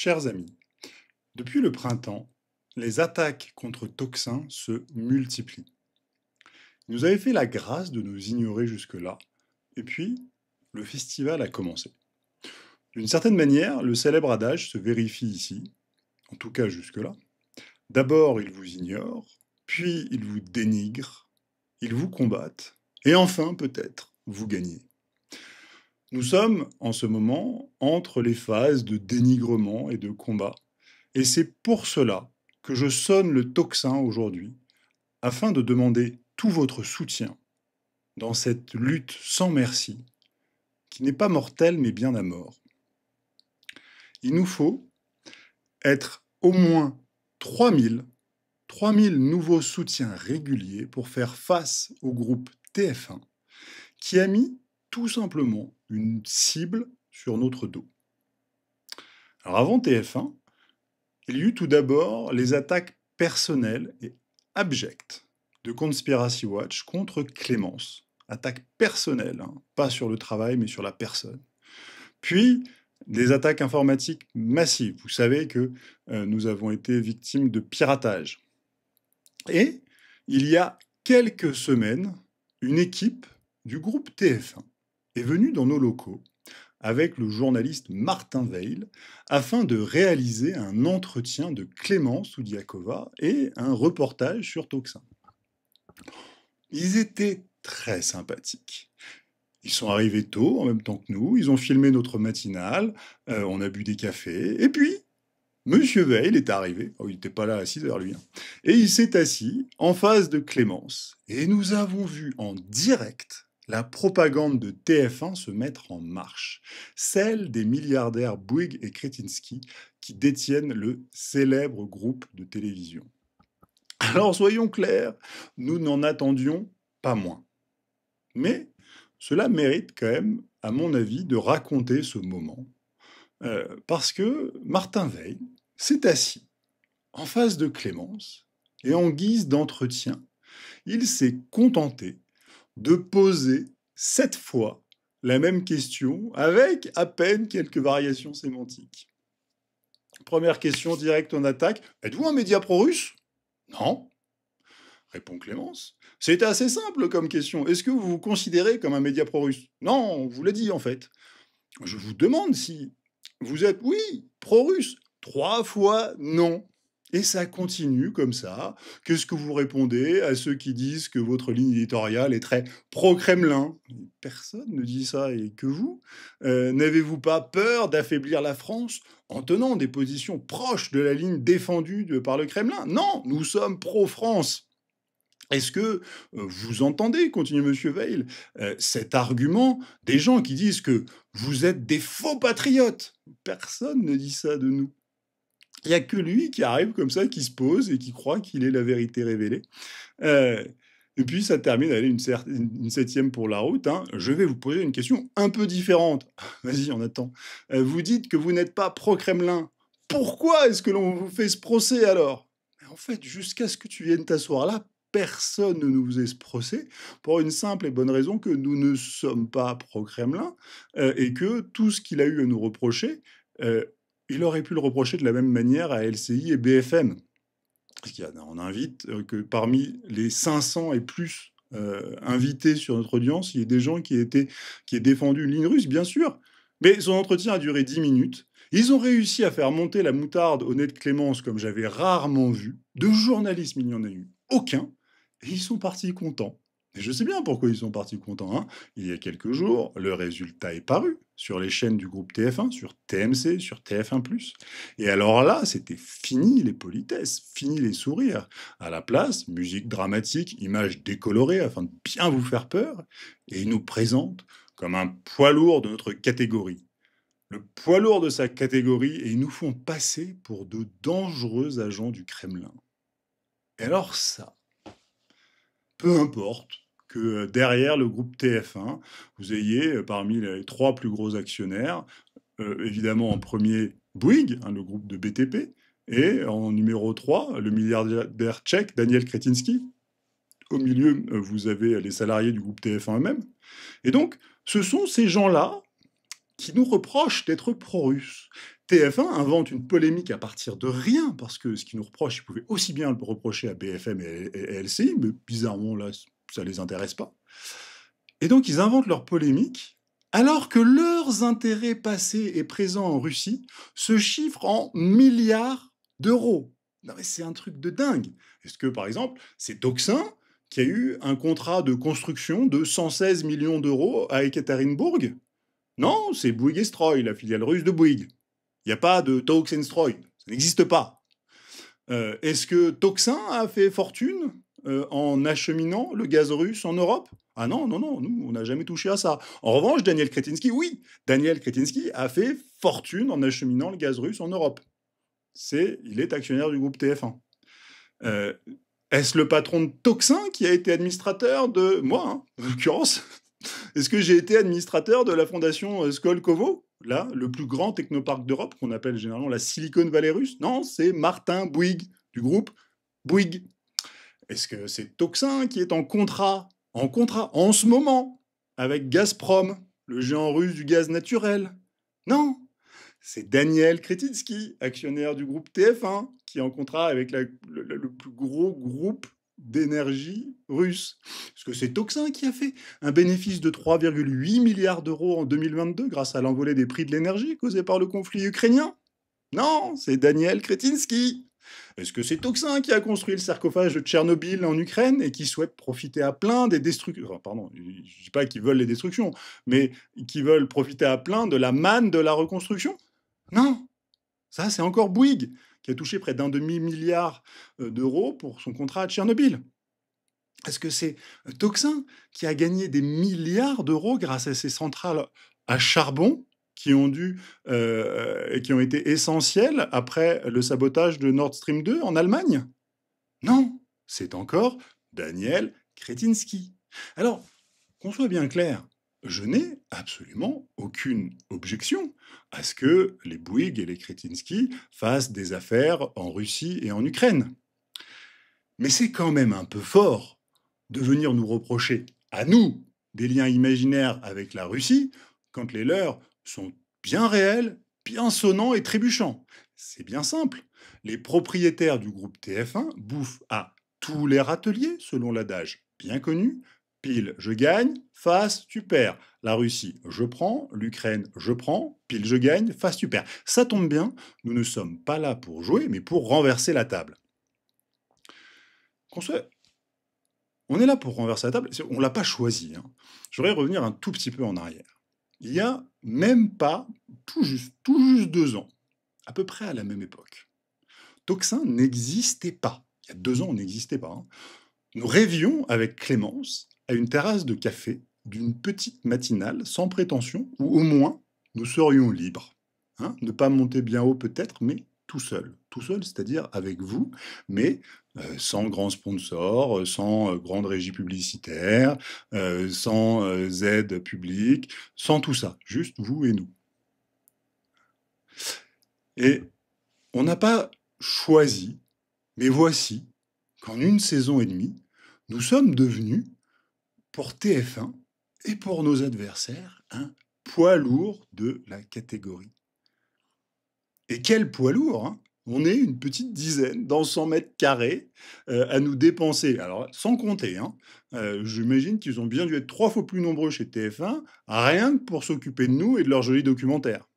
Chers amis, depuis le printemps, les attaques contre toxins se multiplient. Ils nous avaient fait la grâce de nous ignorer jusque-là, et puis le festival a commencé. D'une certaine manière, le célèbre adage se vérifie ici, en tout cas jusque-là. D'abord, ils vous ignorent, puis ils vous dénigrent, ils vous combattent, et enfin, peut-être, vous gagnez. Nous sommes, en ce moment, entre les phases de dénigrement et de combat, et c'est pour cela que je sonne le tocsin aujourd'hui, afin de demander tout votre soutien dans cette lutte sans merci, qui n'est pas mortelle mais bien à mort. Il nous faut être au moins 3000 nouveaux soutiens réguliers pour faire face au groupe TF1, qui a mis tout simplement une cible sur notre dos. Alors avant TF1, il y eut tout d'abord les attaques personnelles et abjectes de Conspiracy Watch contre Clémence. Attaques personnelles, hein, pas sur le travail, mais sur la personne. Puis, des attaques informatiques massives. Vous savez que nous avons été victimes de piratage. Et, il y a quelques semaines, une équipe du groupe TF1 est venue dans nos locaux avec le journaliste Martin Veil, afin de réaliser un entretien de Clémence Oudiakova et un reportage sur Toxin. Ils étaient très sympathiques. Ils sont arrivés tôt, en même temps que nous, ils ont filmé notre matinale, on a bu des cafés, et puis, Monsieur Veil est arrivé, oh, il n'était pas là à 6 heures lui, hein, et il s'est assis en face de Clémence, et nous avons vu en direct la propagande de TF1 se mettre en marche, celle des milliardaires Bouygues et Kretinsky qui détiennent le célèbre groupe de télévision. Alors soyons clairs, nous n'en attendions pas moins. Mais cela mérite quand même, à mon avis, de raconter ce moment, parce que Martin Veil s'est assis en face de Clémence, et en guise d'entretien, il s'est contenté de poser 7 fois la même question avec à peine quelques variations sémantiques. Première question directe en attaque. Êtes-vous un média pro-russe? Non, répond Clémence. C'est assez simple comme question. Est-ce que vous vous considérez comme un média pro-russe? Non, on vous l'a dit en fait. Je vous demande si vous êtes, oui, pro-russe. 3 fois non. Et ça continue comme ça. Qu'est-ce que vous répondez à ceux qui disent que votre ligne éditoriale est très pro-Kremlin? Personne ne dit ça, et que vous? N'avez-vous pas peur d'affaiblir la France en tenant des positions proches de la ligne défendue par le Kremlin? Non, nous sommes pro-France. Est-ce que vous entendez, continue Monsieur Veil, cet argument des gens qui disent que vous êtes des faux patriotes? Personne ne dit ça de nous. Il n'y a que lui qui arrive comme ça, qui se pose et qui croit qu'il est la vérité révélée. Et puis ça termine, allez, une 7e pour la route. Hein. Je vais vous poser une question un peu différente. Vas-y, on attend. Vous dites que vous n'êtes pas pro-Kremlin. Pourquoi est-ce que l'on vous fait ce procès alors? En fait, jusqu'à ce que tu viennes t'asseoir là, personne ne nous faisait ce procès, pour une simple et bonne raison que nous ne sommes pas pro-Kremlin, et que tout ce qu'il a eu à nous reprocher, il aurait pu le reprocher de la même manière à LCI et BFM. On invite que parmi les 500 et plus invités sur notre audience, il y ait des gens qui aient défendu une ligne russe, bien sûr. Mais son entretien a duré 10 minutes. Ils ont réussi à faire monter la moutarde au nez de Clémence comme j'avais rarement vu. De journalisme, il n'y en a eu aucun. Et ils sont partis contents. Et je sais bien pourquoi ils sont partis contents. Hein. Il y a quelques jours, le résultat est paru sur les chaînes du groupe TF1, sur TMC, sur TF1+. Et alors là, c'était fini les politesses, fini les sourires. À la place, musique dramatique, images décolorées afin de bien vous faire peur. Et ils nous présentent comme un poids lourd de notre catégorie. Le poids lourd de sa catégorie, et ils nous font passer pour de dangereux agents du Kremlin. Et alors ça, peu importe que derrière le groupe TF1, vous ayez parmi les 3 plus gros actionnaires, évidemment en premier Bouygues, hein, le groupe de BTP, et en numéro 3, le milliardaire tchèque Daniel Kretinsky. Au milieu, vous avez les salariés du groupe TF1 eux-mêmes. Et donc, ce sont ces gens-là qui nous reprochent d'être pro-russes. TF1 invente une polémique à partir de rien, parce que ce qu'ils nous reprochent, ils pouvaient aussi bien le reprocher à BFM et LCI, mais bizarrement, là, ça les intéresse pas. Et donc, ils inventent leur polémique, alors que leurs intérêts passés et présents en Russie se chiffrent en milliards d'euros. Non mais c'est un truc de dingue. Est-ce que, par exemple, c'est Toxin qui a eu un contrat de construction de 116 millions d'euros à Ekaterinbourg? Non, c'est Bouygues et Stroy, la filiale russe de Bouygues. Il n'y a pas de Toxenstroi, ça n'existe pas. Est-ce que Toxin a fait fortune en acheminant le gaz russe en Europe? Ah non, non, non, nous, on n'a jamais touché à ça. En revanche, Daniel Kretinsky, oui, Daniel Kretinsky a fait fortune en acheminant le gaz russe en Europe. Il est actionnaire du groupe TF1. Euh, Est-ce le patron de Toxin qui a été administrateur de... Moi, hein, en l'occurrence. Est-ce que j'ai été administrateur de la fondation Skolkovo? Là, le plus grand technoparc d'Europe, qu'on appelle généralement la Silicon Valley russe? Non, c'est Martin Bouygues, du groupe Bouygues. Est-ce que c'est Toxin qui est en ce moment, avec Gazprom, le géant russe du gaz naturel? Non, c'est Daniel Kretinsky, actionnaire du groupe TF1, qui est en contrat avec le plus gros groupe d'énergie russe. Est-ce que c'est Toxin qui a fait un bénéfice de 3,8 milliards d'euros en 2022 grâce à l'envolée des prix de l'énergie causée par le conflit ukrainien? Non, c'est Daniel Kretinsky. Est-ce que c'est Toxin qui a construit le sarcophage de Tchernobyl en Ukraine et qui souhaite profiter à plein des destructions? Enfin, pardon, je ne dis pas qu'ils veulent les destructions, mais qui veulent profiter à plein de la manne de la reconstruction? Non, ça c'est encore Bouygues qui a touché près d'un demi-milliard d'euros pour son contrat à Tchernobyl. Est-ce que c'est Toxin qui a gagné des milliards d'euros grâce à ses centrales à charbon qui ont été essentielles après le sabotage de Nord Stream 2 en Allemagne? Non, c'est encore Daniel Kretinsky. Alors, qu'on soit bien clair, je n'ai absolument aucune objection à ce que les Bouygues et les Kretinsky fassent des affaires en Russie et en Ukraine. Mais c'est quand même un peu fort de venir nous reprocher, à nous, des liens imaginaires avec la Russie, quand les leurs sont bien réels, bien sonnants et trébuchants. C'est bien simple. Les propriétaires du groupe TF1 bouffent à tous les râteliers, selon l'adage bien connu. Pile, je gagne, face, tu perds. La Russie, je prends, l'Ukraine, je prends, pile, je gagne, face, tu perds. Ça tombe bien, nous ne sommes pas là pour jouer, mais pour renverser la table. On est là pour renverser la table, on ne l'a pas choisi. Hein. Je voudrais revenir un tout petit peu en arrière. Il y a même pas, tout juste 2 ans, à peu près à la même époque, Toxin n'existait pas. Il y a 2 ans, on n'existait pas. Hein. Nous rêvions avec Clémence à une terrasse de café d'une petite matinale sans prétention, où au moins nous serions libres. Hein, ne pas monter bien haut peut-être, mais tout seul. Tout seul, c'est-à-dire avec vous, mais sans grand sponsor, sans grande régie publicitaire, sans aide publique, sans tout ça. Juste vous et nous. Et on n'a pas choisi, mais voici qu'en une saison et demie, nous sommes devenus, pour TF1 et pour nos adversaires, un poids lourd de la catégorie. Et quel poids lourd, hein! On est une petite dizaine dans 100 mètres carrés à nous dépenser. Alors, sans compter, hein, j'imagine qu'ils ont bien dû être 3 fois plus nombreux chez TF1, rien que pour s'occuper de nous et de leurs jolis documentaires.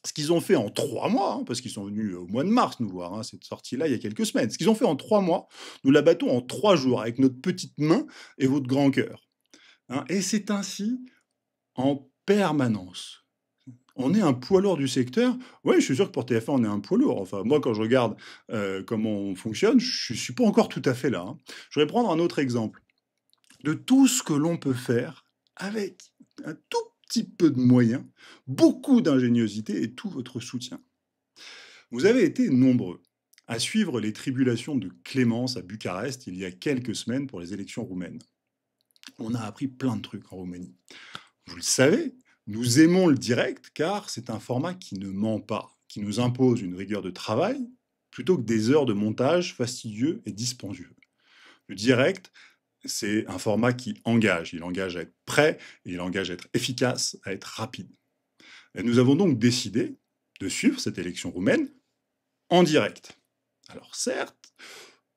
Ce qu'ils ont fait en 3 mois, hein, parce qu'ils sont venus au mois de mars nous voir, hein, cette sortie-là il y a quelques semaines, ce qu'ils ont fait en 3 mois, nous la battons en 3 jours avec notre petite main et votre grand cœur. Hein. Et c'est ainsi en permanence. On est un poids lourd du secteur. Oui, je suis sûr que pour TF1, on est un poids lourd. Enfin, moi, quand je regarde comment on fonctionne, je ne suis pas encore tout à fait là. Hein. Je vais prendre un autre exemple. De tout ce que l'on peut faire avec un tout petit peu de moyens, beaucoup d'ingéniosité et tout votre soutien. Vous avez été nombreux à suivre les tribulations de Clémence à Bucarest il y a quelques semaines pour les élections roumaines. On a appris plein de trucs en Roumanie. Vous le savez, nous aimons le direct car c'est un format qui ne ment pas, qui nous impose une rigueur de travail plutôt que des heures de montage fastidieux et dispendieux. Le direct, c'est un format qui engage. Il engage à être prêt, il engage à être efficace, à être rapide. Et nous avons donc décidé de suivre cette élection roumaine en direct. Alors certes,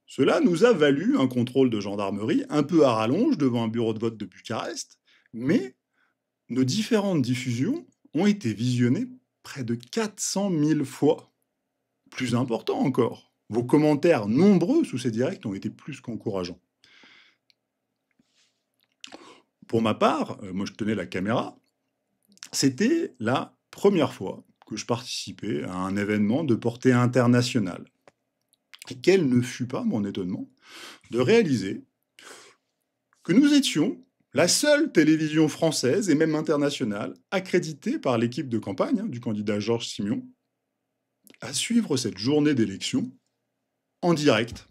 cela nous a valu un contrôle de gendarmerie un peu à rallonge devant un bureau de vote de Bucarest, mais nos différentes diffusions ont été visionnées près de 400 000 fois. Plus important encore, vos commentaires nombreux sous ces directs ont été plus qu'encourageants. Pour ma part, moi je tenais la caméra, c'était la première fois que je participais à un événement de portée internationale. Et quel ne fut pas mon étonnement de réaliser que nous étions la seule télévision française et même internationale accréditée par l'équipe de campagne du candidat Georges Simion à suivre cette journée d'élection en direct.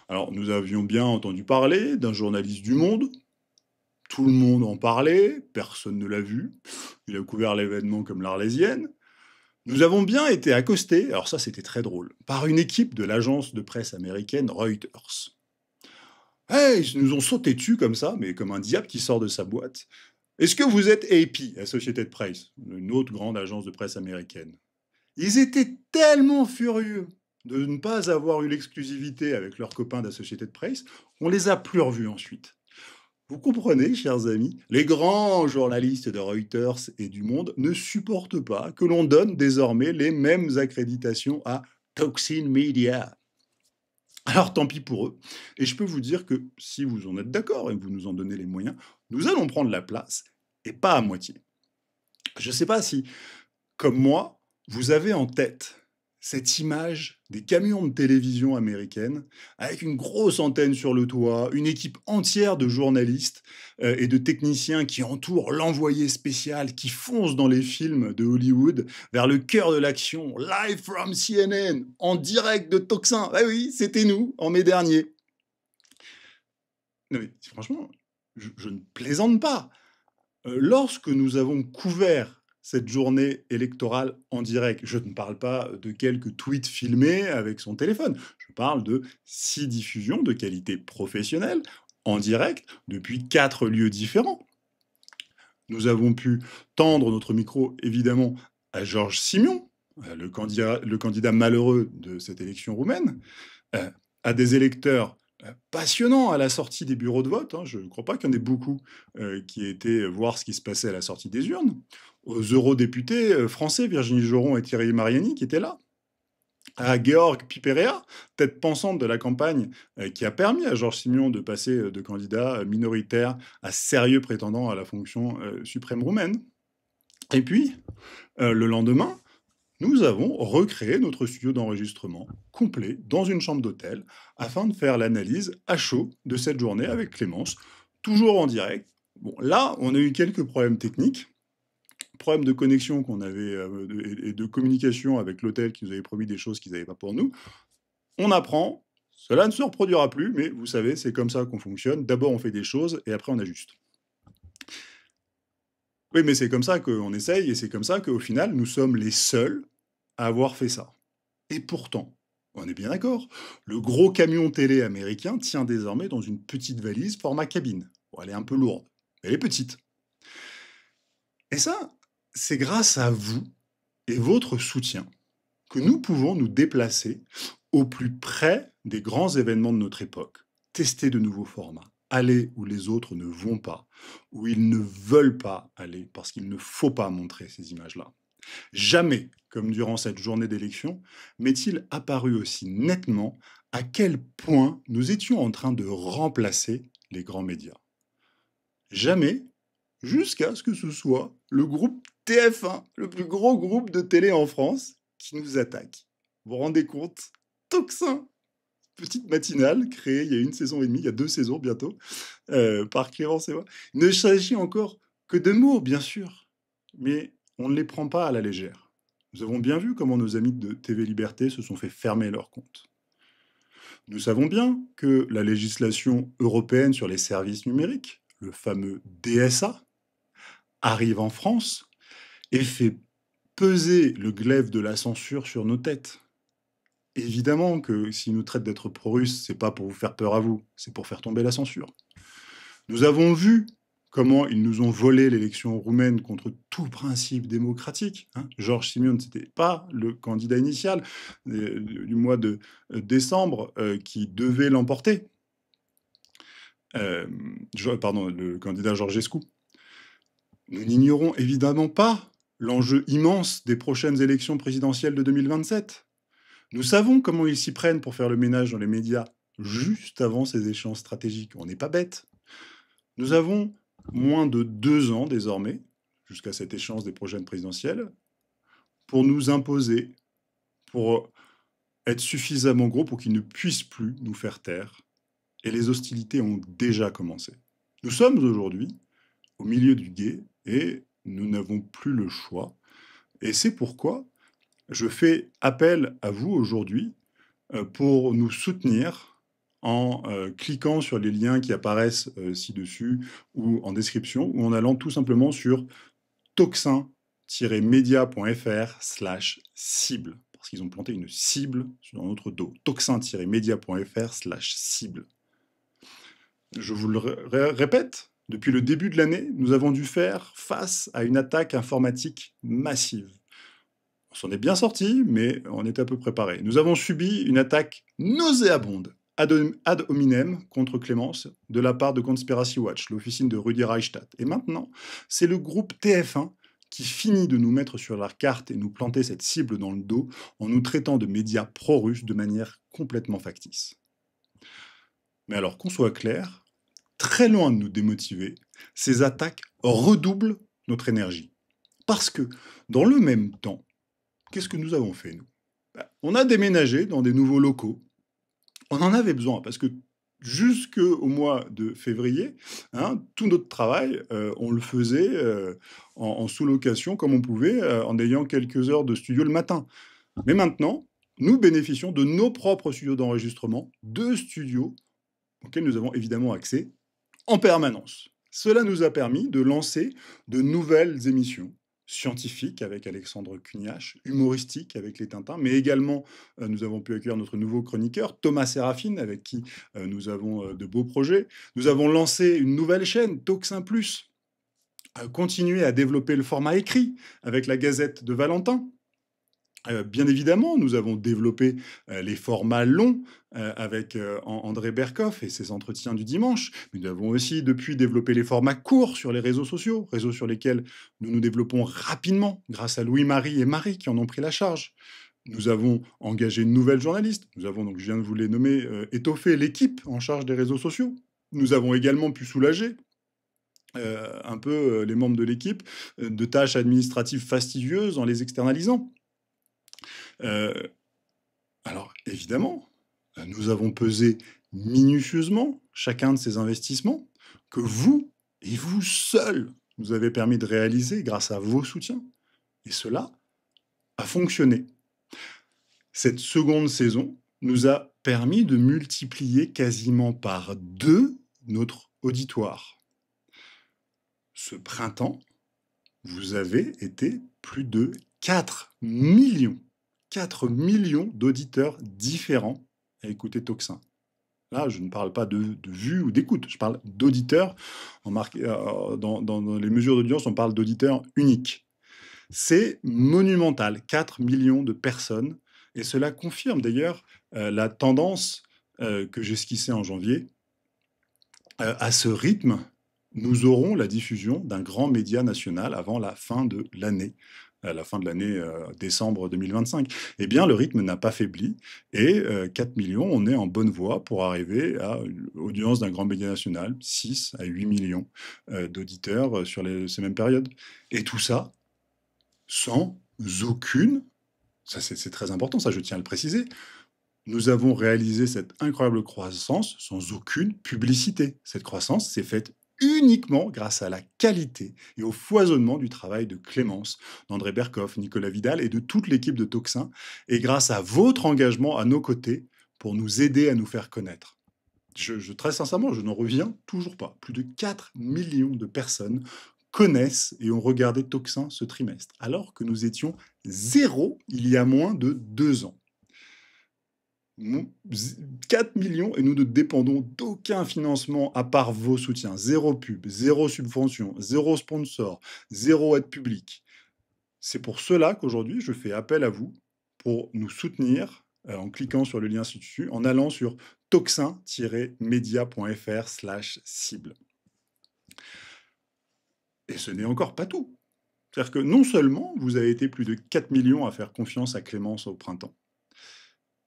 Alors, nous avions bien entendu parler d'un journaliste du Monde. Tout le monde en parlait, personne ne l'a vu. Il a couvert l'événement comme l'Arlésienne. Nous avons bien été accostés, alors ça c'était très drôle, par une équipe de l'agence de presse américaine Reuters. Hey, ils nous ont sauté dessus comme ça, mais comme un diable qui sort de sa boîte. Est-ce que vous êtes AP, la société de presse, une autre grande agence de presse américaine? Ils étaient tellement furieux de ne pas avoir eu l'exclusivité avec leurs copains de la société de presse, on les a plus revus ensuite. Vous comprenez, chers amis, les grands journalistes de Reuters et du Monde ne supportent pas que l'on donne désormais les mêmes accréditations à Toxin Media. Alors tant pis pour eux, et je peux vous dire que si vous en êtes d'accord et que vous nous en donnez les moyens, nous allons prendre la place, et pas à moitié. Je ne sais pas si, comme moi, vous avez en tête cette image des camions de télévision américaines avec une grosse antenne sur le toit, une équipe entière de journalistes et de techniciens qui entourent l'envoyé spécial, qui fonce dans les films de Hollywood vers le cœur de l'action, live from CNN, en direct de Toxin. Ah oui, c'était nous, en mai dernier. Non mais franchement, je ne plaisante pas. Lorsque nous avons couvert cette journée électorale en direct, je ne parle pas de quelques tweets filmés avec son téléphone, je parle de 6 diffusions de qualité professionnelle en direct depuis 4 lieux différents. Nous avons pu tendre notre micro, évidemment, à Georges Simion, le candidat malheureux de cette élection roumaine, à des électeurs passionnants à la sortie des bureaux de vote. Je ne crois pas qu'il y en ait beaucoup qui aient été voir ce qui se passait à la sortie des urnes. Aux eurodéputés français, Virginie Joron et Thierry Mariani, qui étaient là. À Georg Piperea, tête pensante de la campagne qui a permis à Georges Simion de passer de candidat minoritaire à sérieux prétendant à la fonction suprême roumaine. Et puis, le lendemain, nous avons recréé notre studio d'enregistrement complet dans une chambre d'hôtel afin de faire l'analyse à chaud de cette journée avec Clémence, toujours en direct. Bon, là, on a eu quelques problèmes techniques, problèmes de connexion qu'on avait et de communication avec l'hôtel qui nous avait promis des choses qu'ils n'avaient pas pour nous. On apprend, cela ne se reproduira plus, mais vous savez, c'est comme ça qu'on fonctionne. D'abord, on fait des choses et après, on ajuste. Oui, mais c'est comme ça qu'on essaye et c'est comme ça qu'au final, nous sommes les seuls à avoir fait ça. Et pourtant, on est bien d'accord, le gros camion télé américain tient désormais dans une petite valise format cabine. Bon, elle est un peu lourde, mais elle est petite. Et ça, c'est grâce à vous et votre soutien que nous pouvons nous déplacer au plus près des grands événements de notre époque, tester de nouveaux formats, aller où les autres ne vont pas, où ils ne veulent pas aller, parce qu'il ne faut pas montrer ces images-là. Jamais, comme durant cette journée d'élection, m'est-il apparu aussi nettement à quel point nous étions en train de remplacer les grands médias. Jamais, jusqu'à ce que ce soit le groupe TF1, le plus gros groupe de télé en France, qui nous attaque. Vous vous rendez compte? Toxin, petite matinale créée il y a 1 saison et demie, il y a 2 saisons bientôt, par Clémence et moi. Il ne s'agit encore que de mots, bien sûr, mais on ne les prend pas à la légère. Nous avons bien vu comment nos amis de TV Liberté se sont fait fermer leur compte. Nous savons bien que la législation européenne sur les services numériques, le fameux DSA, arrive en France et fait peser le glaive de la censure sur nos têtes. Évidemment que s'ils nous traitent d'être pro-russes, c'est pas pour vous faire peur à vous, c'est pour faire tomber la censure. Nous avons vu comment ils nous ont volé l'élection roumaine contre tout principe démocratique. Hein. Georges Simion, ce n'était pas le candidat initial du mois de décembre qui devait l'emporter. Pardon, le candidat Georgescu. Nous n'ignorons évidemment pas l'enjeu immense des prochaines élections présidentielles de 2027. Nous savons comment ils s'y prennent pour faire le ménage dans les médias juste avant ces échéances stratégiques. On n'est pas bête. Nous avons moins de 2 ans désormais, jusqu'à cette échéance des prochaines présidentielles, pour nous imposer, pour être suffisamment gros pour qu'ils ne puissent plus nous faire taire. Et les hostilités ont déjà commencé. Nous sommes aujourd'hui au milieu du gué et nous n'avons plus le choix. Et c'est pourquoi je fais appel à vous aujourd'hui pour nous soutenir en cliquant sur les liens qui apparaissent ci-dessus ou en description, ou en allant tout simplement sur toxin-media.fr/cible, parce qu'ils ont planté une cible dans notre dos. toxin-media.fr/cible. Je vous le répète, depuis le début de l'année, nous avons dû faire face à une attaque informatique massive. On s'en est bien sorti, mais on était à peu préparé. Nous avons subi une attaque nauséabonde, ad hominem, contre Clémence, de la part de Conspiracy Watch, l'officine de Rudi Reichstadt. Et maintenant, c'est le groupe TF1 qui finit de nous mettre sur la carte et nous planter cette cible dans le dos en nous traitant de médias pro-russes de manière complètement factice. Mais alors, qu'on soit clair, très loin de nous démotiver, ces attaques redoublent notre énergie. Parce que, dans le même temps, qu'est-ce que nous avons fait, nous? On a déménagé dans des nouveaux locaux. On en avait besoin, parce que jusqu'au mois de février, hein, tout notre travail, on le faisait en sous-location comme on pouvait, en ayant quelques heures de studio le matin. Mais maintenant, nous bénéficions de nos propres studios d'enregistrement, 2 studios auxquels nous avons évidemment accès en permanence. Cela nous a permis de lancer de nouvelles émissions scientifiques avec Alexandre Cugnache, humoristiques avec les Tintins, mais également nous avons pu accueillir notre nouveau chroniqueur, Thomas Sérafine, avec qui nous avons de beaux projets. Nous avons lancé une nouvelle chaîne, Toxin Plus, continuer à développer le format écrit avec la Gazette de Valentin. Bien évidemment, nous avons développé les formats longs avec André Berkoff et ses entretiens du dimanche. Mais nous avons aussi depuis développé les formats courts sur les réseaux sociaux, réseaux sur lesquels nous nous développons rapidement grâce à Louis-Marie et Marie qui en ont pris la charge. Nous avons engagé une nouvelle journaliste. Nous avons, donc je viens de vous les nommer, étoffé l'équipe en charge des réseaux sociaux. Nous avons également pu soulager un peu les membres de l'équipe de tâches administratives fastidieuses en les externalisant. Alors, évidemment, nous avons pesé minutieusement chacun de ces investissements que vous, et vous seuls, nous avez permis de réaliser grâce à vos soutiens. Et cela a fonctionné. Cette seconde saison nous a permis de multiplier quasiment par 2 notre auditoire. Ce printemps, vous avez été plus de 4 millions d'auditeurs différents à écouter Toxin. Là, je ne parle pas de vues ou d'écoute, je parle d'auditeurs. Dans les mesures d'audience, on parle d'auditeurs uniques. C'est monumental, 4 millions de personnes. Et cela confirme d'ailleurs la tendance que j'esquissais en janvier. À ce rythme, nous aurons la diffusion d'un grand média national avant la fin de l'année. À la fin de l'année décembre 2025, eh bien, le rythme n'a pas faibli et 4 millions, on est en bonne voie pour arriver à l'audience d'un grand média national, 6 à 8 millions d'auditeurs sur ces mêmes périodes. Et tout ça sans aucune, ça c'est très important, ça je tiens à le préciser, nous avons réalisé cette incroyable croissance sans aucune publicité. Cette croissance s'est faite uniquement grâce à la qualité et au foisonnement du travail de Clémence, d'André Berkoff, Nicolas Vidal et de toute l'équipe de Toxin, et grâce à votre engagement à nos côtés pour nous aider à nous faire connaître. Très sincèrement, je n'en reviens toujours pas. Plus de 4 millions de personnes connaissent et ont regardé Toxin ce trimestre, alors que nous étions 0 il y a moins de 2 ans. 4 millions et nous ne dépendons d'aucun financement à part vos soutiens. Zéro pub, zéro subvention, zéro sponsor, zéro aide publique. C'est pour cela qu'aujourd'hui, je fais appel à vous pour nous soutenir en cliquant sur le lien ci-dessus, en allant sur toxin-media.fr/cible. Et ce n'est encore pas tout. C'est-à-dire que non seulement vous avez été plus de 4 millions à faire confiance à Clémence au printemps,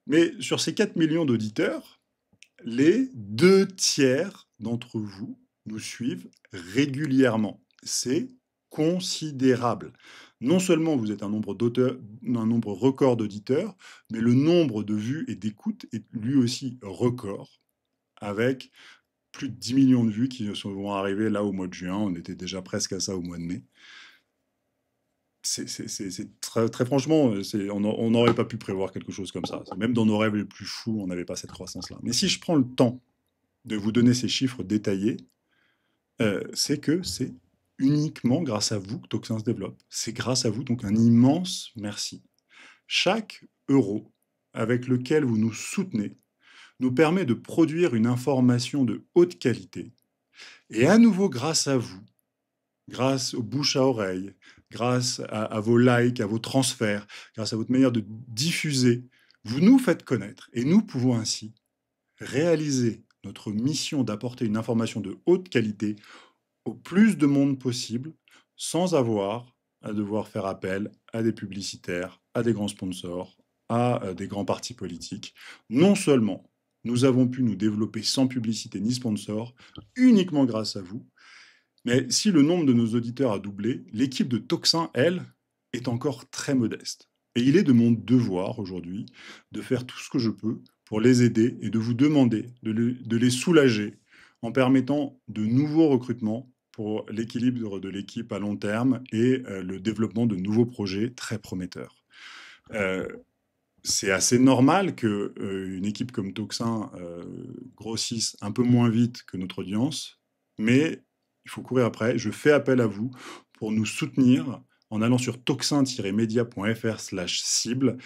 mais sur ces 4 millions d'auditeurs, les 2 tiers d'entre vous nous suivent régulièrement. C'est considérable. Non seulement vous êtes un nombre record d'auditeurs, mais le nombre de vues et d'écoutes est lui aussi record, avec plus de 10 millions de vues qui vont arriver là au mois de juin. On était déjà presque à ça au mois de mai. C'est très franchement, on n'aurait pas pu prévoir quelque chose comme ça. Même dans nos rêves les plus fous, on n'avait pas cette croissance-là. Mais si je prends le temps de vous donner ces chiffres détaillés, c'est que c'est uniquement grâce à vous que Toxin se développe. C'est grâce à vous, donc un immense merci. Chaque euro avec lequel vous nous soutenez nous permet de produire une information de haute qualité. Et à nouveau, grâce à vous, grâce aux bouche à oreille, grâce à vos likes, à vos transferts, grâce à votre manière de diffuser, vous nous faites connaître et nous pouvons ainsi réaliser notre mission d'apporter une information de haute qualité au plus de monde possible sans avoir à devoir faire appel à des publicitaires, à des grands sponsors, à des grands partis politiques. Non seulement nous avons pu nous développer sans publicité ni sponsor, uniquement grâce à vous, mais si le nombre de nos auditeurs a doublé, l'équipe de Toxin, elle, est encore très modeste. Et il est de mon devoir aujourd'hui de faire tout ce que je peux pour les aider et de vous demander de les soulager en permettant de nouveaux recrutements pour l'équilibre de l'équipe à long terme et le développement de nouveaux projets très prometteurs. C'est assez normal qu'une équipe comme Toxin grossisse un peu moins vite que notre audience, mais il faut courir après. Je fais appel à vous pour nous soutenir en allant sur toxin-media.fr/cible,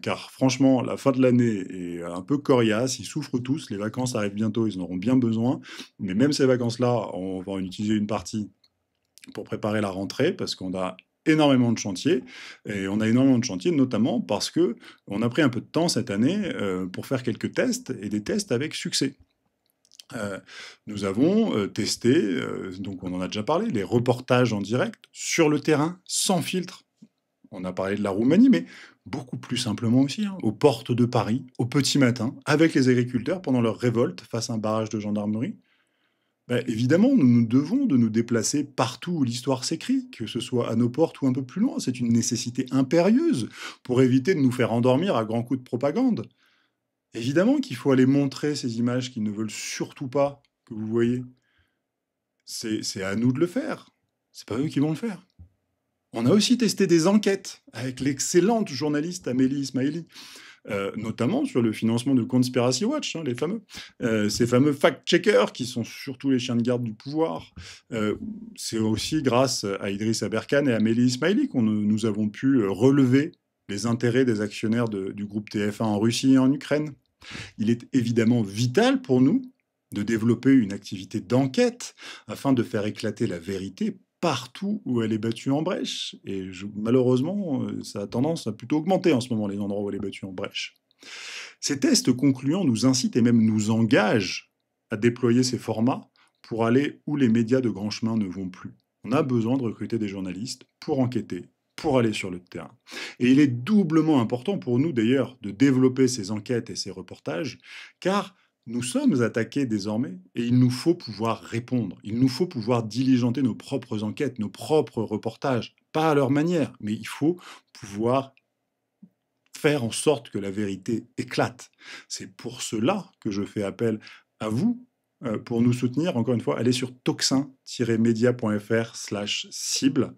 car franchement, la fin de l'année est un peu coriace, ils souffrent tous, les vacances arrivent bientôt, ils en auront bien besoin, mais même ces vacances-là, on va en utiliser une partie pour préparer la rentrée, parce qu'on a énormément de chantiers, et on a énormément de chantiers notamment parce que on a pris un peu de temps cette année pour faire quelques tests, et des tests avec succès. Nous avons testé, donc on en a déjà parlé, les reportages en direct, sur le terrain, sans filtre. On a parlé de la Roumanie, mais beaucoup plus simplement aussi, hein, aux portes de Paris, au petit matin, avec les agriculteurs pendant leur révolte face à un barrage de gendarmerie. Ben, évidemment, nous nous devons de nous déplacer partout où l'histoire s'écrit, que ce soit à nos portes ou un peu plus loin. C'est une nécessité impérieuse pour éviter de nous faire endormir à grands coups de propagande. Évidemment qu'il faut aller montrer ces images qu'ils ne veulent surtout pas que vous voyez. C'est à nous de le faire. C'est pas eux qui vont le faire. On a aussi testé des enquêtes avec l'excellente journaliste Amélie Ismaili, notamment sur le financement de Conspiracy Watch, hein, les fameux. Ces fameux fact-checkers qui sont surtout les chiens de garde du pouvoir. C'est aussi grâce à Idriss Aberkan et Amélie Ismaili que nous avons pu relever les intérêts des actionnaires du groupe TF1 en Russie et en Ukraine. Il est évidemment vital pour nous de développer une activité d'enquête afin de faire éclater la vérité partout où elle est battue en brèche. Et malheureusement, ça a tendance à plutôt augmenter en ce moment, les endroits où elle est battue en brèche. Ces tests concluants nous incitent et même nous engagent à déployer ces formats pour aller où les médias de grand chemin ne vont plus. On a besoin de recruter des journalistes pour enquêter, pour aller sur le terrain. Et il est doublement important pour nous d'ailleurs de développer ces enquêtes et ces reportages, car nous sommes attaqués désormais et il nous faut pouvoir répondre. Il nous faut pouvoir diligenter nos propres enquêtes, nos propres reportages, pas à leur manière, mais il faut pouvoir faire en sorte que la vérité éclate. C'est pour cela que je fais appel à vous pour nous soutenir. Encore une fois, allez sur toxin-media.fr/cible.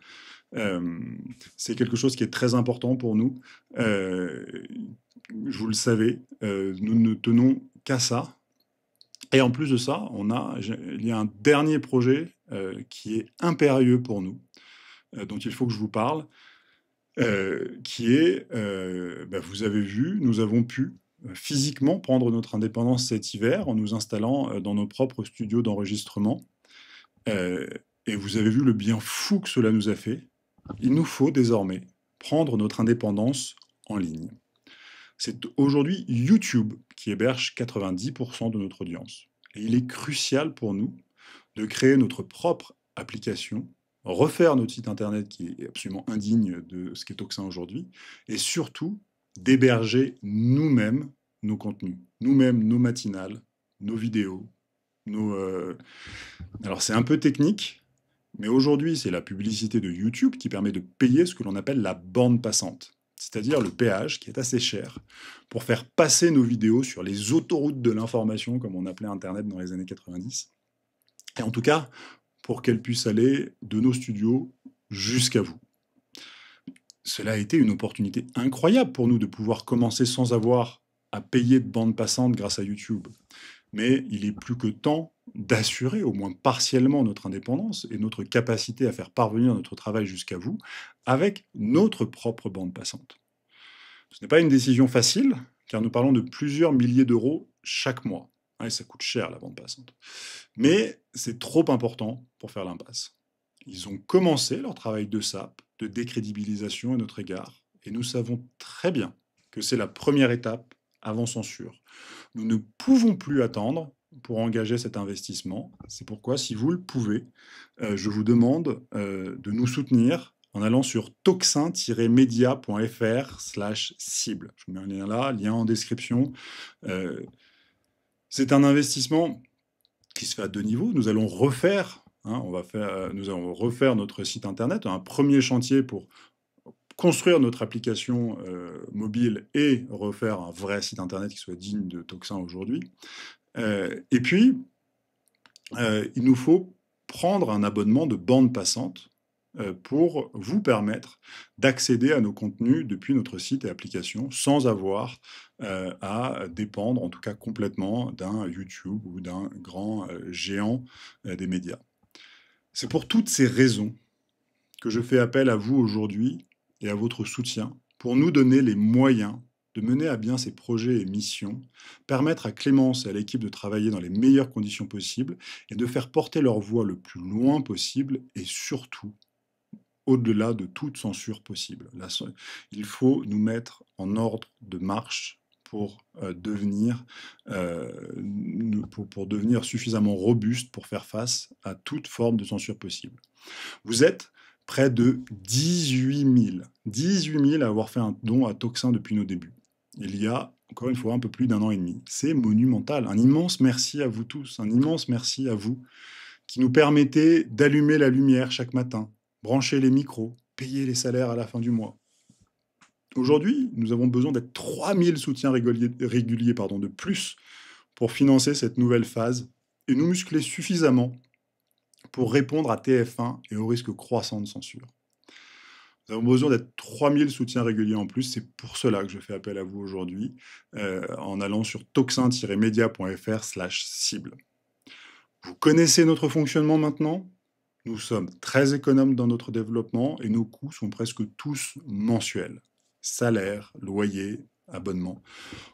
C'est quelque chose qui est très important pour nous. Vous le savez, nous ne tenons qu'à ça. Et en plus de ça, il y a un dernier projet qui est impérieux pour nous, dont il faut que je vous parle, qui est, vous avez vu, nous avons pu physiquement prendre notre indépendance cet hiver en nous installant dans nos propres studios d'enregistrement. Euh, et vous avez vu le bien fou que cela nous a fait. Il nous faut désormais prendre notre indépendance en ligne. C'est aujourd'hui YouTube qui héberge 90% de notre audience. Et il est crucial pour nous de créer notre propre application, refaire notre site internet qui est absolument indigne de ce qu'est Toxin aujourd'hui, et surtout d'héberger nous-mêmes nos contenus, nous-mêmes nos matinales, nos vidéos, nos... Alors c'est un peu technique, mais aujourd'hui c'est la publicité de YouTube qui permet de payer ce que l'on appelle la bande passante, c'est-à-dire le péage qui est assez cher pour faire passer nos vidéos sur les autoroutes de l'information, comme on appelait Internet dans les années 90. Et en tout cas, pour qu'elle puisse aller de nos studios jusqu'à vous. Cela a été une opportunité incroyable pour nous de pouvoir commencer sans avoir à payer de bande passante grâce à YouTube. Mais il est plus que temps d'assurer au moins partiellement notre indépendance et notre capacité à faire parvenir notre travail jusqu'à vous avec notre propre bande passante. Ce n'est pas une décision facile, car nous parlons de plusieurs milliers d'euros chaque mois. Et ça coûte cher la bande passante. Mais c'est trop important pour faire l'impasse. Ils ont commencé leur travail de sape, de décrédibilisation à notre égard, et nous savons très bien que c'est la première étape avant censure. Nous ne pouvons plus attendre pour engager cet investissement. C'est pourquoi, si vous le pouvez, je vous demande de nous soutenir en allant sur toxin-media.fr/cible. Je vous mets un lien là, lien en description. C'est un investissement qui se fait à deux niveaux. Nous allons refaire, nous allons refaire notre site internet, un premier chantier pour construire notre application mobile et refaire un vrai site internet qui soit digne de Toxin aujourd'hui. Et puis, il nous faut prendre un abonnement de bande passante pour vous permettre d'accéder à nos contenus depuis notre site et application sans avoir à dépendre, en tout cas complètement, d'un YouTube ou d'un grand géant des médias. C'est pour toutes ces raisons que je fais appel à vous aujourd'hui et à votre soutien pour nous donner les moyens de mener à bien ces projets et missions, permettre à Clémence et à l'équipe de travailler dans les meilleures conditions possibles et de faire porter leur voix le plus loin possible et surtout au-delà de toute censure possible. Là, il faut nous mettre en ordre de marche pour devenir suffisamment robuste pour faire face à toute forme de censure possible. Vous êtes près de 18 000 à avoir fait un don à Toxin depuis nos débuts. Il y a, encore une fois, un peu plus d'un an et demi. C'est monumental. Un immense merci à vous tous, un immense merci à vous qui nous permettez d'allumer la lumière chaque matin, brancher les micros, payer les salaires à la fin du mois. Aujourd'hui, nous avons besoin d'être 3000 soutiens réguliers de plus pour financer cette nouvelle phase et nous muscler suffisamment pour répondre à TF1 et au risque croissant de censure. Nous avons besoin d'être 3000 soutiens réguliers en plus, c'est pour cela que je fais appel à vous aujourd'hui, en allant sur toxin-media.fr/cible. Vous connaissez notre fonctionnement maintenant ? Nous sommes très économes dans notre développement et nos coûts sont presque tous mensuels. Salaire, loyer, abonnement.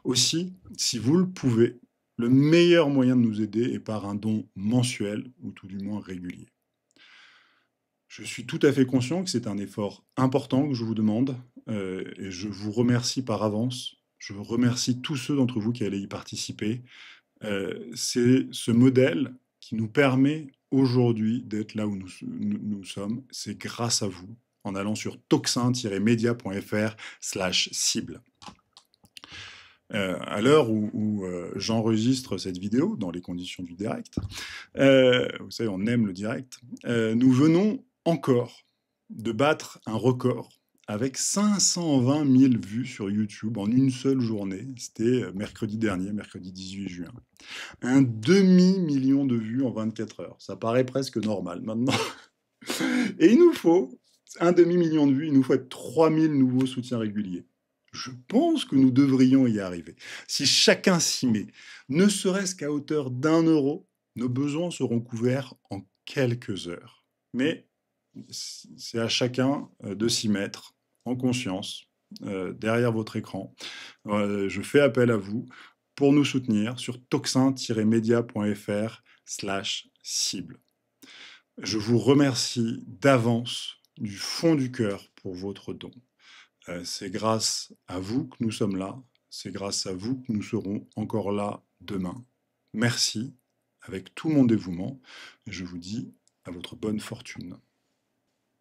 Aussi, si vous le pouvez, le meilleur moyen de nous aider est par un don mensuel ou tout du moins régulier. Je suis tout à fait conscient que c'est un effort important que je vous demande et je vous remercie par avance. Je remercie tous ceux d'entre vous qui allaient y participer. C'est ce modèle qui nous permet aujourd'hui d'être là où nous sommes. C'est grâce à vous en allant sur toxin-media.fr/cible. À l'heure où j'enregistre cette vidéo, dans les conditions du direct, vous savez, on aime le direct, nous venons encore de battre un record avec 520 000 vues sur YouTube en une seule journée. C'était mercredi dernier, mercredi 18 juin. Un demi-million de vues en 24 heures. Ça paraît presque normal maintenant. Et il nous faut un demi-million de vues, il nous faut être 3000 nouveaux soutiens réguliers. Je pense que nous devrions y arriver. Si chacun s'y met, ne serait-ce qu'à hauteur d'1 €, nos besoins seront couverts en quelques heures. Mais c'est à chacun de s'y mettre en conscience, derrière votre écran, Je fais appel à vous pour nous soutenir sur toxin-media.fr/cible. Je vous remercie d'avance, du fond du cœur, pour votre don. C'est grâce à vous que nous sommes là, c'est grâce à vous que nous serons encore là demain. Merci, avec tout mon dévouement, je vous dis à votre bonne fortune.